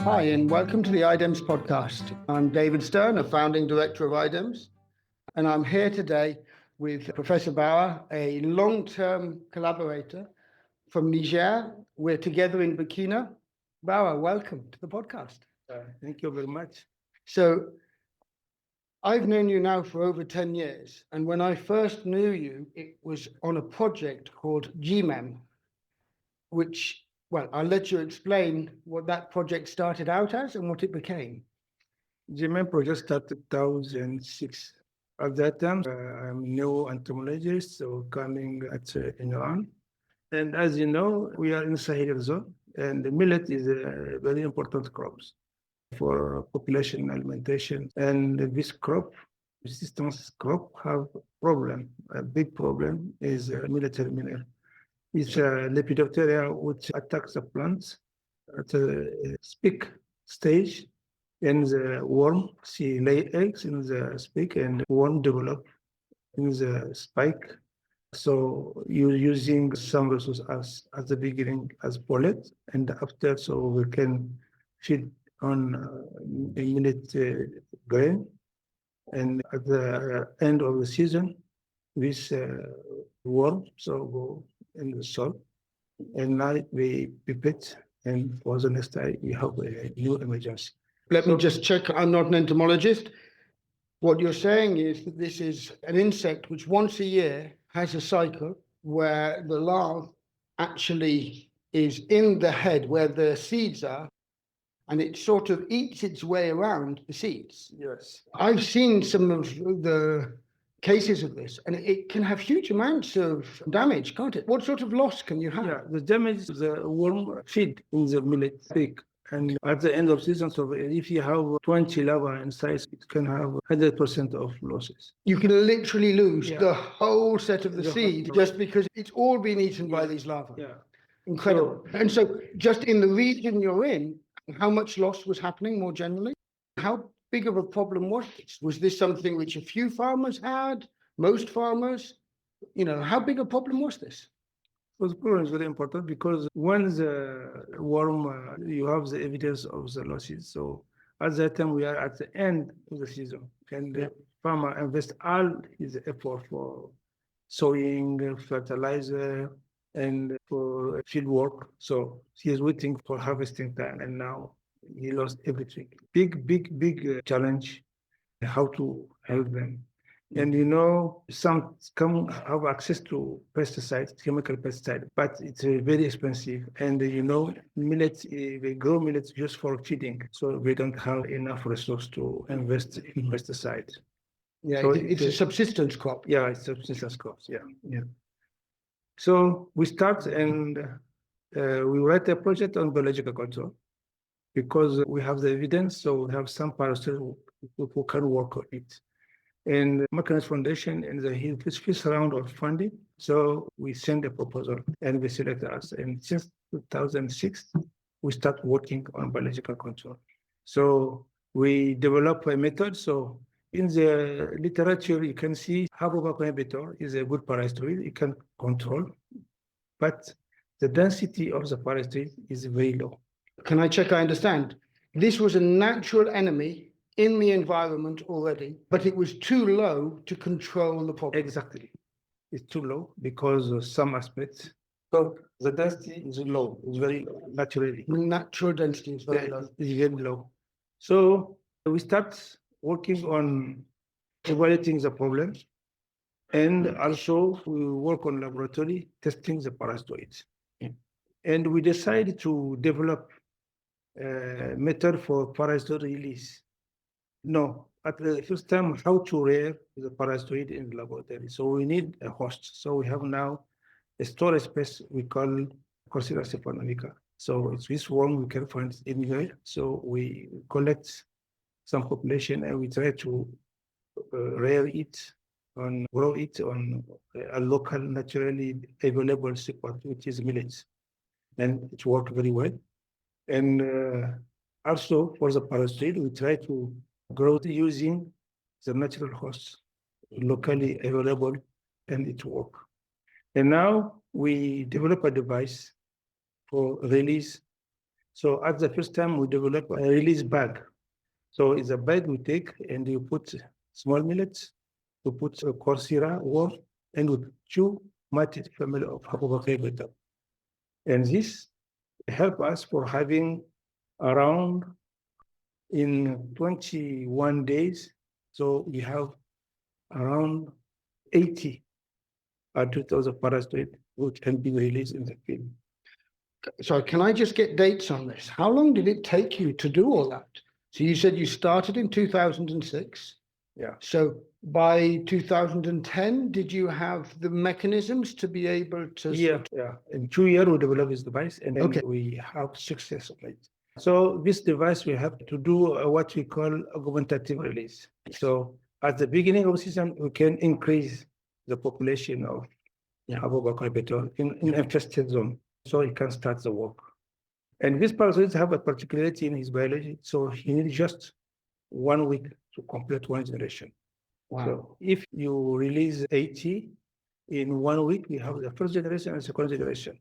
Hi, and welcome to the IDEMS podcast. I'm David Stern, a founding director of IDEMS, and I'm here today with Professor Baoua, a long-term collaborator from Niger. We're together in Burkina. Baoua, welcome to the podcast. Thank you very much. So I've known you now for over 10 years, and when I first knew you, it was on a project called GMEM, which, well, I'll let you explain what that project started out as and what it became. GMEM project started 2006. At that time, I'm a new entomologist, so coming in Iran. And as you know, we are in Sahel zone, and the millet is a very important crop for population alimentation. And this crop, resistance crop, have problem. A big problem is millet terminal. It's a lepidopteria which attacks the plants at the spike stage, and the worm lay eggs in the spike, and worm develop in the spike. So you're using some resources at the beginning as pollet, and after, so we can feed on a millet grain. And at the end of the season, this worm so go in the soil, and now we pipette, and for the next time we have a new emergency. Let me just check, I'm not an entomologist. What you're saying is that this is an insect which once a year has a cycle where the larva actually is in the head where the seeds are, and it sort of eats its way around the seeds. Yes. I've seen some of the cases of this, and it can have huge amounts of damage, can't it? What sort of loss can you have? Yeah, the damage, the worm feed in the millet pig. And at the end of season, so if you have 20 larvae in size, it can have 100% of losses. You can literally lose the whole set of the seed just because it's all been eaten by these larvae. Yeah. Incredible. And so just in the region you're in, how much loss was happening more generally? How big of a problem was this? Was this something which a few farmers had, most farmers? You know, how big a problem was this? Well, the problem is very important because when the worm, you have the evidence of the losses. So at that time, we are at the end of the season, and the farmer invests all his effort for sowing, fertilizer, and for field work. So he is waiting for harvesting time, and now he lost everything. Big challenge, how to help them. And you know, some come have access to pesticides, chemical pesticide, but it's very expensive. And you know, millet, they grow millet just for feeding, so we don't have enough resource to invest in pesticides. Yeah, so it's a subsistence crop. Yeah, it's subsistence crops. Yeah. So we start and we write a project on biological control because we have the evidence. So we have some parasites who can work on it. And McKnight Foundation in the first round of funding. So we send a proposal and we select us. And since 2006, we start working on biological control. So we develop a method. So in the literature, you can see habrobracon hebetor is a good parasitoid. It can control, but the density of the parasitoid is very low. Can I check I understand? This was a natural enemy in the environment already, but it was too low to control the problem. Exactly. It's too low because of some aspects. So the density is low. It's very low, naturally. Natural density is very low. It's very low. So we start working on evaluating the problem, and also we work on laboratory testing the parasitoids. And we decided to develop a method for parasitoid release. No, at the first time, how to rear the parasitoid in the laboratory. So we need a host. So we have now a storage space we call Corsera cephalonica. So it's this worm we can find anywhere. So we collect some population and we try to rear it and grow it on a local, naturally available support, which is millet. And it worked very well. And also for the parasitoid, we try to grow using the natural hosts locally available, and it works. And now we develop a device for release So at the first time, we developed a release bag. So it's a bag we take and you put small millets, you put a coursera worm, and with two matted family of habrobracon. And this help us for having around in 21 days. So we have around 80 adults of parasite which can be released in the field. So can I just get dates on this? How long did it take you to do all that? So you said you started in 2006. Yeah. So by 2010, did you have the mechanisms to be able to? Yeah. In 2 years, we developed this device and then Okay. we have success of it. So this device, we have to do what we call augmentative release. So at the beginning of the season, we can increase the population of habrobracon in infested zone, so he can start the work. And this parasite have a particularity in his biology, so he needs just 1 week to complete one generation. Wow. So if you release 80 in 1 week, we have the first generation and second generation.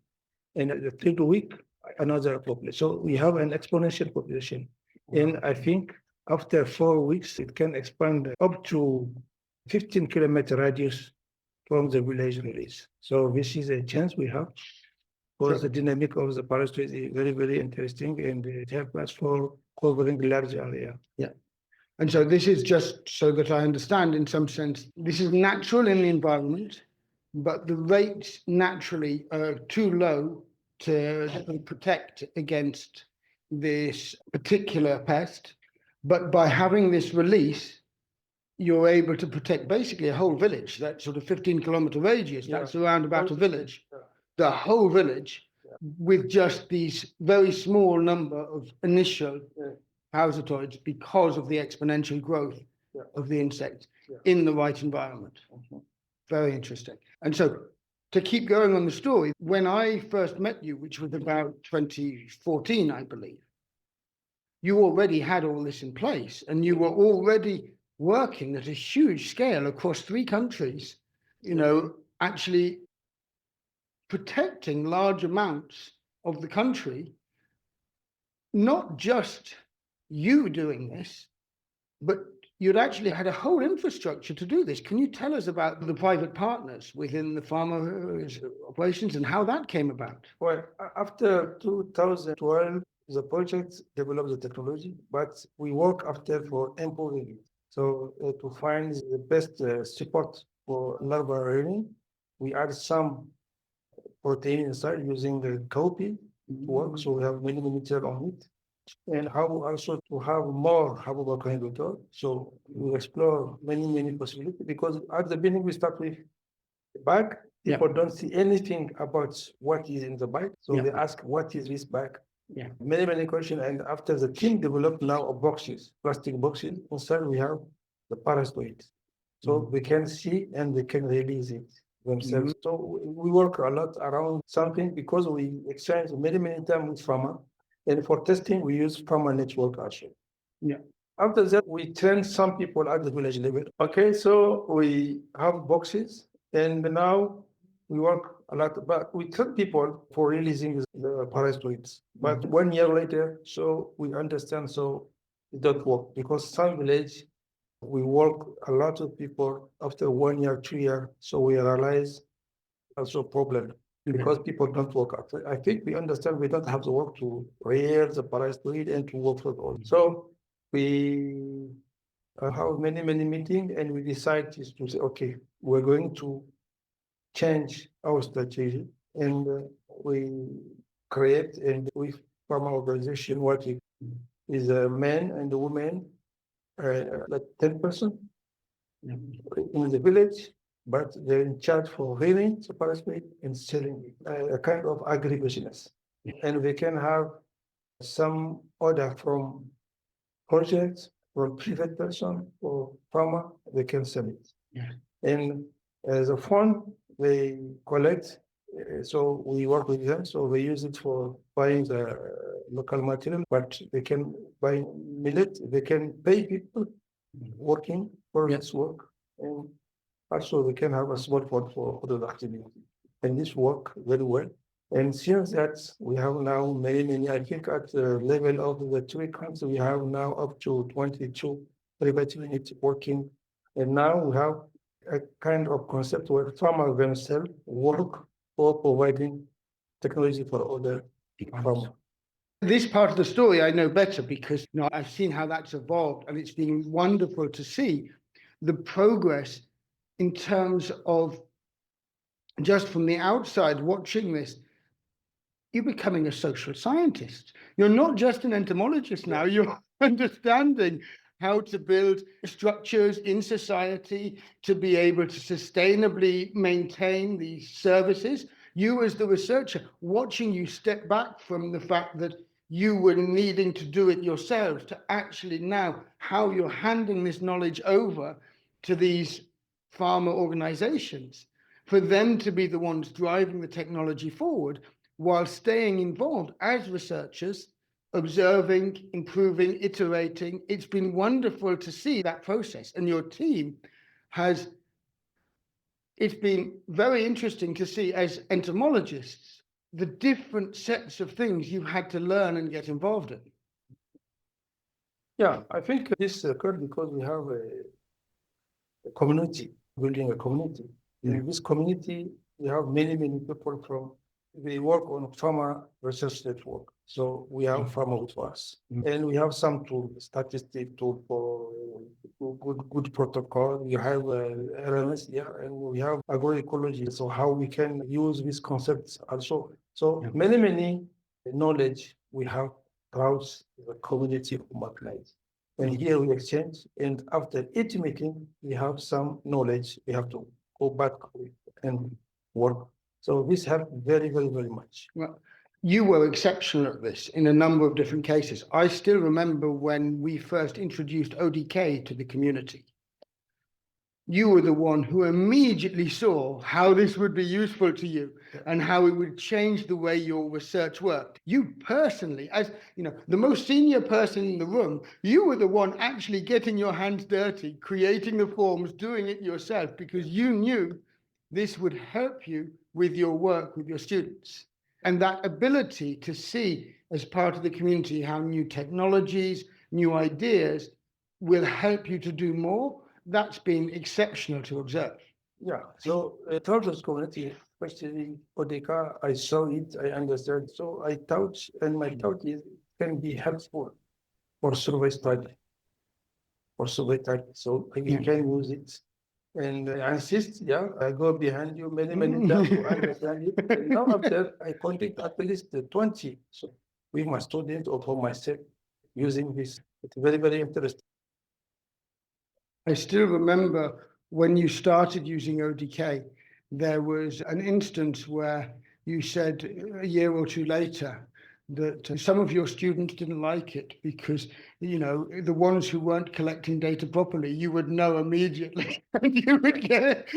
And at the third week, another population. So we have an exponential population. And I think after 4 weeks, it can expand up to 15-kilometer radius from the village release. So this is a chance we have. Because the dynamic of the parasite is very, very interesting and it helps us for covering large area. Yeah. And so this is just so that I understand in some sense, this is natural in the environment, but the rates naturally are too low to protect against this particular pest. But by having this release, you're able to protect basically a whole village, that sort of 15-kilometer radius, that's around about a village. The whole village with just these very small number of initial parasitoids because of the exponential growth of the insect in the right environment. Very interesting. And so to keep going on the story, when I first met you, which was about 2014, I believe, you already had all this in place and you were already working at a huge scale across 3 countries, actually protecting large amounts of the country, not just you doing this, but you'd actually had a whole infrastructure to do this. Can you tell us about the private partners within the farmer operations and how that came about? Well, after 2012, the project developed the technology, but we work after for improving it. So to find the best support for larval rearing, we add some protein inside using the copy to work. So we have many material on it. And how also to have more habrobracon hebetor. So we explore many possibilities because at the beginning we start with the bag. People don't see anything about what is in the bag. So they ask, what is this bag? Many questions. And after the team developed now boxes, plastic boxes, inside we have the parasitoids. So we can see and we can release it themselves. So we work a lot around something because we exchange many times with farmer. And for testing, we use farmer network also. After that, we train some people at the village level. Okay, so we have boxes and now we work a lot, but we train people for releasing the parasitoids. But 1 year later, so we understand, so it don't work because some village, we work a lot of people after 1 year, 2 years, so we realize also problem. Because people don't work out. I think we understand we don't have the work to rear the parasitoid and to work with all. So we have many meetings and we decide to say, okay, we're going to change our strategy and we create and with farmer organization working is a man and a woman, like 10% in the village. But they're in charge for rearing the parasite and selling it, a kind of agribusiness. And we can have some order from projects, from private person or farmer, they can sell it. And as a fund, they collect, so we work with them, so they use it for buying the local material, but they can buy millet, they can pay people working for this work. And also, we can have a small fund for other activity. And this work very well. And since that, we have now many, I think at the level of the 3 countries, we have now up to 22 private units working. And now we have a kind of concept where farmers themselves work for providing technology for other farmers. This part of the story I know better because I've seen how that's evolved, and it's been wonderful to see the progress in terms of just from the outside watching this. You're becoming a social scientist. You're not just an entomologist now, you're understanding how to build structures in society to be able to sustainably maintain these services. You as the researcher, watching you step back from the fact that you were needing to do it yourselves to actually now how you're handing this knowledge over to these farmer organizations for them to be the ones driving the technology forward while staying involved as researchers, observing, improving, iterating. It's been wonderful to see that process. And your team has, it's been very interesting to see as entomologists, the different sets of things you had to learn and get involved in. Yeah, I think this occurred because we have a community, building a community. In this community, we have many people from, we work on farmer research network. So we have farmer with us. And we have some tool, statistic tool for good protocol. We have RMS, and we have agroecology. So how we can use these concepts also. So many knowledge we have throughout the community of McKnight. And here we exchange, and after each meeting, we have some knowledge we have to go back and work. So this helped very much. Well, you were exceptional at this in a number of different cases. I still remember when we first introduced ODK to the community. You were the one who immediately saw how this would be useful to you and how it would change the way your research worked. You personally, as the most senior person in the room, you were the one actually getting your hands dirty, creating the forms, doing it yourself, because you knew this would help you with your work with your students. And that ability to see as part of the community how new technologies, new ideas will help you to do more, that's been exceptional to observe. Yeah, so throughout this community, especially Odeka, I saw it, I understood. So I thought, and my thought is, can be helpful for survey study. So we can use it. And I insist, I go behind you many times to understand it. And now after I contact at least 20, so with my students or for myself using this. It's very interesting. I still remember when you started using ODK, there was an instance where you said a year or two later that some of your students didn't like it because, the ones who weren't collecting data properly, you would know immediately and you would get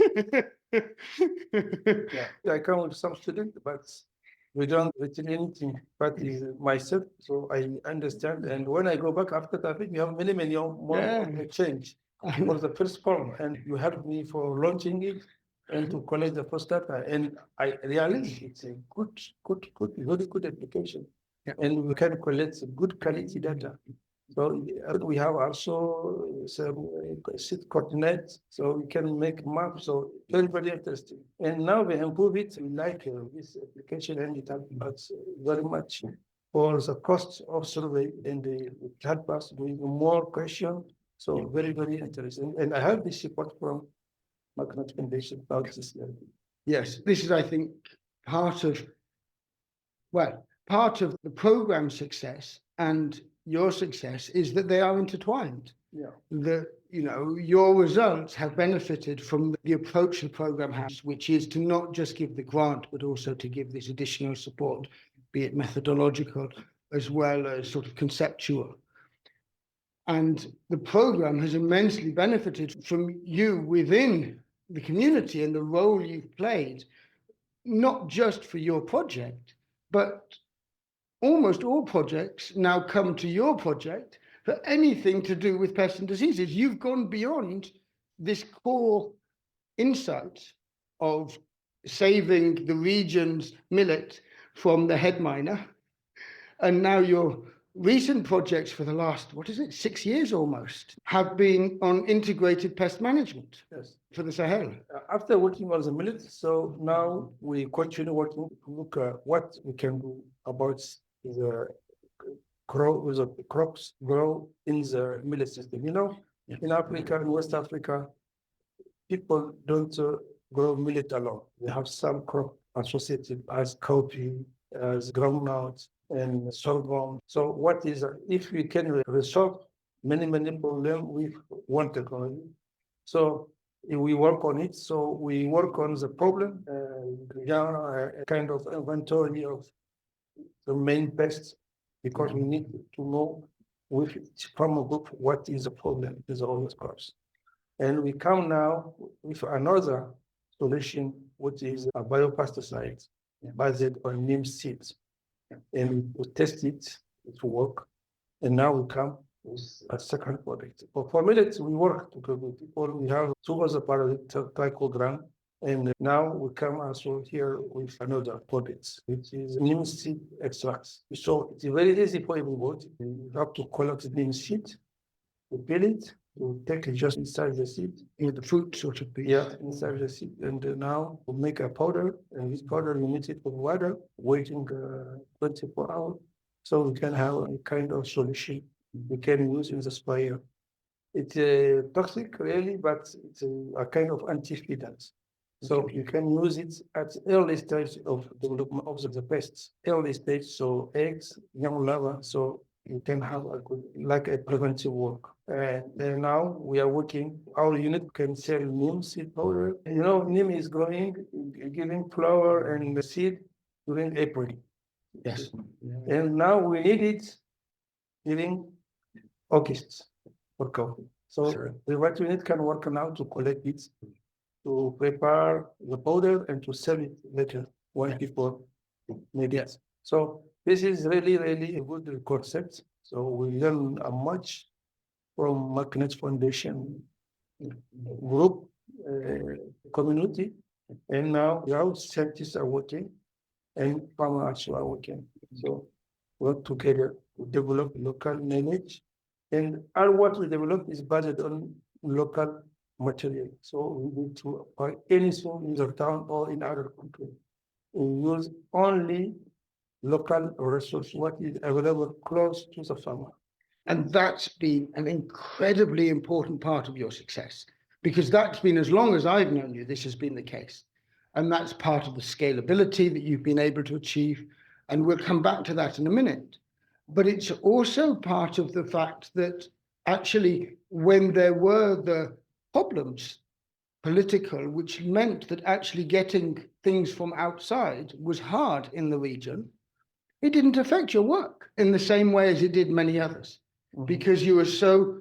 it. I come with some students, but we don't retain anything but myself, so I understand. And when I go back after that, I think we have many more exchange for the first form, and you helped me for launching it and to collect the first data. And I realize it's a very good application. And we can collect good quality data. So we have also some seed coordinates, so we can make maps. So very interesting. And now we improve it. We like this application, and it helps very much for the cost of survey, and it helps us doing more questions. So very interesting. And I have this support from McKnight Foundation about this. Yes, this is, I think, part of the program success and your success is that they are intertwined. That your results have benefited from the approach the program has, which is to not just give the grant, but also to give this additional support, be it methodological as well as sort of conceptual. And the program has immensely benefited from you within the community and the role you've played, not just for your project, but almost all projects now come to your project for anything to do with pests and diseases. You've gone beyond this core insight of saving the region's millet from the head miner. And now your recent projects for the last, 6 years almost, have been on integrated pest management Yes. for the Sahel. After working on the millet, so now we continue working to look at what we can do about the crops grow in the millet system. In Africa, in West Africa, people don't grow millet alone. They have some crop associated as coffee, as groundnut, and sorghum. So if we can resolve many problems with one technology? So we work on it. So we work on the problem, a kind of inventory of the main pests, because we need to know with farmer group what is the problem with all the crops. And we come now with another solution, which is a biopesticide based on neem seeds. And we test it, it work. And now we come with a second product. But for millet, we work together with people. We have two other products, trichogram. And now we come also here with another product, which is neem seed extracts. So it's very easy for everybody. You have to collect the neem seed, to peel it, to take it just inside the seed. The fruit sort of piece. Yeah, inside the seed. And now we make a powder, and this powder we mix it with water, waiting 24 hours. So we can have a kind of solution we can use in the sprayer. It's toxic, really, but it's a kind of anti-feedant. So you can use it at early stage of development of the pests. Early stage, so eggs, young larvae, so you can have a good, like a preventive work. And now we are working, our unit can sell neem seed powder. Neem is growing, giving flower and the seed during April. Yes. And now we need it during August for coffee. So Sure. the what unit can work now to collect it, to prepare the powder and to sell it later when people need it. So this is really a good concept. So we learn much from McKnight Foundation group community, and now our scientists are working and farmers are working. So work together to develop local knowledge, and all what we develop is based on local material. So we need to buy anything in the town or in other country. We use only local resource, what is available close to the farmer. And that's been an incredibly important part of your success, because that's been, as long as I've known you, this has been the case. And that's part of the scalability that you've been able to achieve. And we'll come back to that in a minute. But it's also part of the fact that actually, when there were the problems, political, which meant that actually getting things from outside was hard in the region, it didn't affect your work in the same way as it did many others, because you were so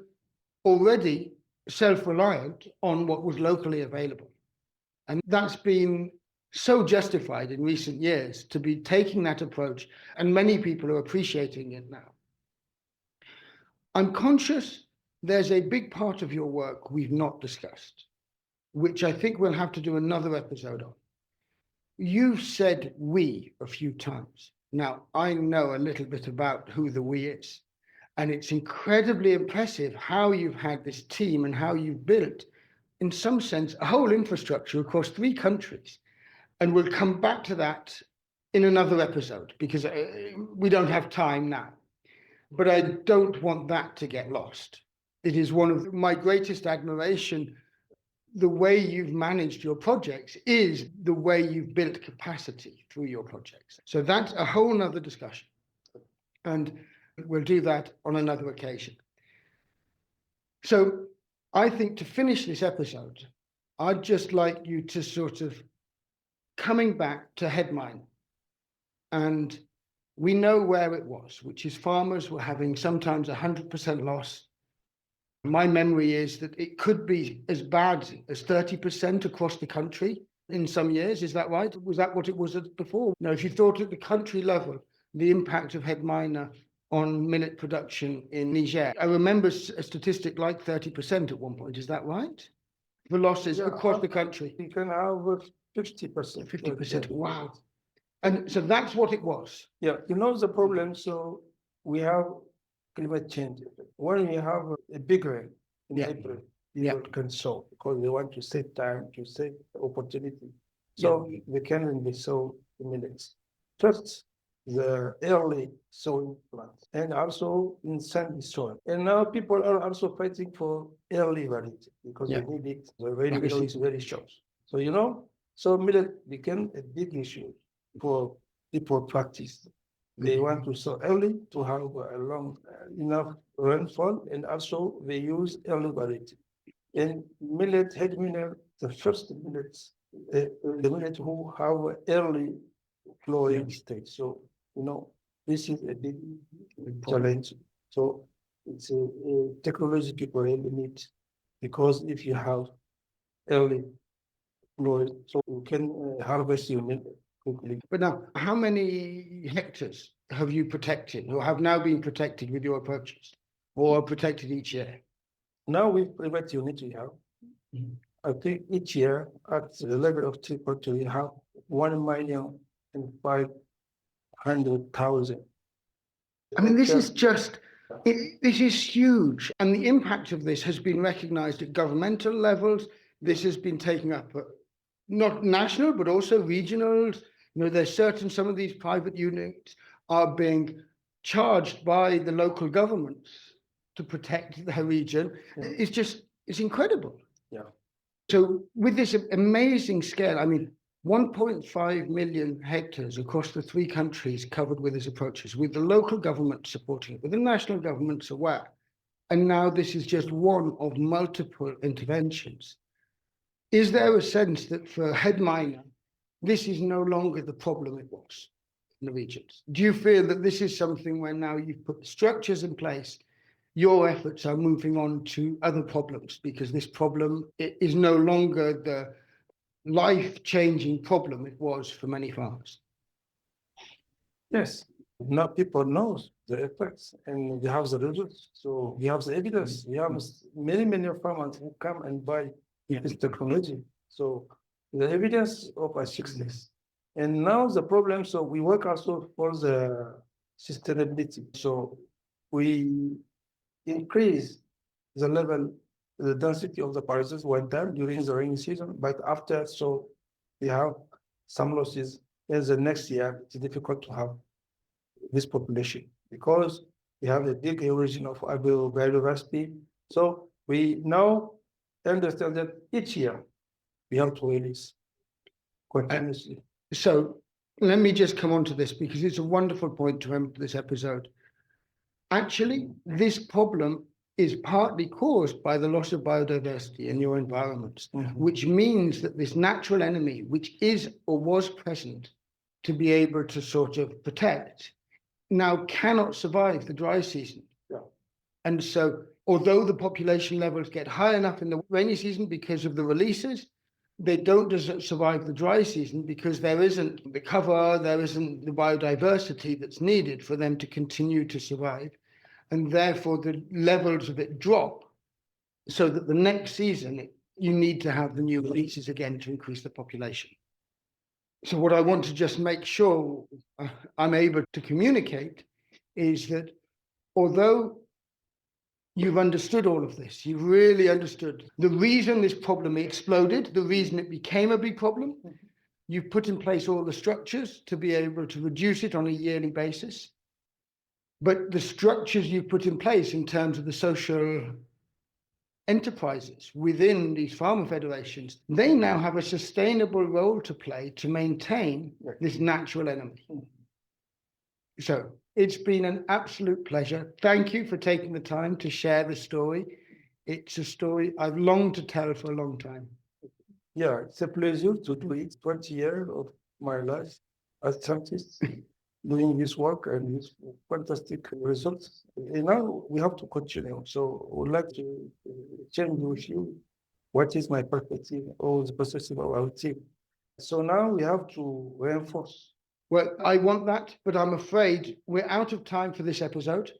already self-reliant on what was locally available. And that's been so justified in recent years to be taking that approach, and many people are appreciating it now. I'm conscious there's a big part of your work we've not discussed, which I think we'll have to do another episode on. You've said we a few times. Now, I know a little bit about who the we is, and it's incredibly impressive how you've had this team and how you've built, in some sense, a whole infrastructure across 3 countries. And we'll come back to that in another episode, because we don't have time now. But I don't want that to get lost. It is one of my greatest admiration. The way you've managed your projects is the way you've built capacity through your projects. So that's a whole nother discussion. And we'll do that on another occasion. So I think to finish this episode, I'd just like you to sort of coming back to headmine. And we know where it was, which is farmers were having sometimes 100% loss. My memory is that it could be as bad as 30% across the country in some years. Is that right? Was that what it was before? No, if you thought at the country level, the impact of headminer on millet production in Niger, I remember a statistic like 30% at one point. Is that right? The losses across the country. You can have 50%. 50%. Wow. And so that's what it was. Yeah, you know the problem. So we have climate change. When we have a big rain in Yeah. April, Yeah. people can sow because they want to save time, to save opportunity. So they can really sow the millets. First, the early sowing plants, and also in sandy soil. And now people are also fighting for early variety because Yeah. they need it. The rain Like I is very short. So so millet became a big issue for people practice. They want to sow early to have a long enough rainfall, and also they use early variety. And millet, head millet, the first millets, the millet who have early flowering stage. So this is a big challenge. So it's a technology people really need, because if you have early flowing, so you can harvest your millet quickly. But now, how many hectares have you protected or have now been protected with your approaches or are protected each year? Now with private unit we have, I think each year at the level of Tripoli we have 1,500,000. I mean, this is just, this is huge. And the impact of this has been recognized at governmental levels. This has been taken up at not national, but also regional. There's certain, some of these private units are being charged by the local governments to protect their region. It's incredible. Yeah. So with this amazing scale, I mean, 1.5 million hectares across the 3 countries covered with these approaches, with the local government supporting it, with the national governments aware. And now this is just one of multiple interventions. Is there a sense that for head miner, this is no longer the problem it was in the regions? Do you feel that this is something where now you've put the structures in place, your efforts are moving on to other problems, because this problem is no longer the life-changing problem it was for many farmers? Yes. Now people know the effects and they have the results. So we have the evidence. We have many farmers who come and buy this technology. So the evidence of a success. And now the problem, so we work also for the sustainability. So we increase the level, the density of the parasites one time during the rainy season, but after, so we have some losses. In the next year, it's difficult to have this population because we have a big erosion of biodiversity. So we now understand that each year we have to release continuously. So let me just come on to this, because it's a wonderful point to end this episode. Actually, this problem is partly caused by the loss of biodiversity in your environments, which means that this natural enemy, which is or was present to be able to sort of protect, now cannot survive the dry season. Yeah. And so, although the population levels get high enough in the rainy season because of the releases, they don't survive the dry season because there isn't the cover, there isn't the biodiversity that's needed for them to continue to survive. And therefore the levels of it drop, so that the next season you need to have the new releases again to increase the population. So what I want to just make sure I'm able to communicate is that although you've understood all of this, you've really understood the reason this problem exploded, the reason it became a big problem, you've put in place all the structures to be able to reduce it on a yearly basis. But the structures you've put in place in terms of the social enterprises within these farmer federations, they now have a sustainable role to play to maintain this natural enemy. So it's been an absolute pleasure. Thank you for taking the time to share the story. It's a story I've longed to tell for a long time. Yeah, it's a pleasure to do it. 20 years of my life as scientist doing this work and this fantastic results. And now we have to continue. So I would like to share with you what is my perspective or the perspective of our team. So now we have to reinforce. Well, I want that, but I'm afraid we're out of time for this episode.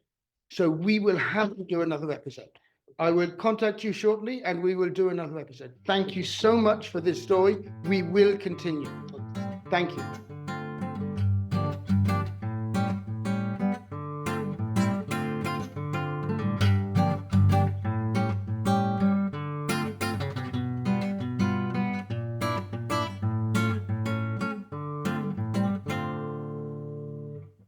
So we will have to do another episode. I will contact you shortly and we will do another episode. Thank you so much for this story. We will continue. Thank you.